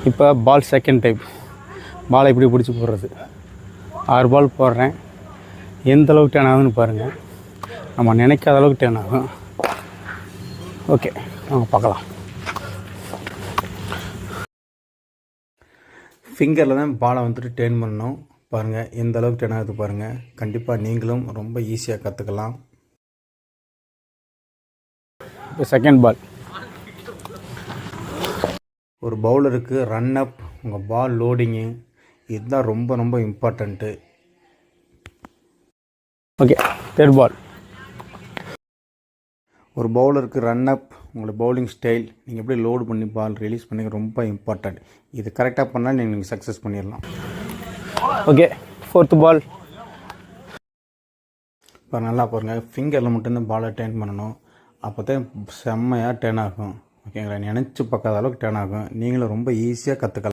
இப்போ பால் second type. பாலை இப்படி பிடிச்சி போடுறது. 6 பால் போடுறேன். எந்த அளவுக்கு டேர்ன் ஆகுதுன்னு பாருங்கள். நம்ம நினைக்காத அளவுக்கு டேர்ன் ஆகும். ஓகே, வாங்க பார்க்கலாம். ஃபிங்கரில் தான் பாலை வந்துட்டு டேர்ன் பண்ணணும். பாருங்கள் எந்த அளவுக்கு டேர்ன் ஆகுது பாருங்கள். கண்டிப்பாக நீங்களும் ரொம்ப ஈஸியாக கற்றுக்கலாம். இப்போ செகண்ட் பால். ஒரு பவுலருக்கு ரன் அப், உங்கள் பால் லோடிங்கு, இதுதான் ரொம்ப ரொம்ப இம்பார்ட்டண்ட்டு. ஓகே, தேர்ட் பால். ஒரு பவுலருக்கு ரன் அப், உங்களோட பவுலிங் ஸ்டைல், நீங்கள் எப்படி லோடு பண்ணி பால் ரிலீஸ் பண்ணி ரொம்ப இம்பார்ட்டண்ட். இது கரெக்டாக பண்ணால் நீங்கள் சக்ஸஸ் பண்ணிடலாம். Okay, fourth ball. இப்போ நல்லா பாருங்கள், ஃபிங்கரில் மட்டும்தான் பாலை டேர்ன் பண்ணணும். அப்போ தான் செம்மையாக டேர்ன் ஆகும். ஓகேங்களா, நினச்சி பார்க்காத அளவுக்கு டேர்ன் ஆகும். நீங்களும் ரொம்ப ஈஸியாக கற்றுக்கலாம்.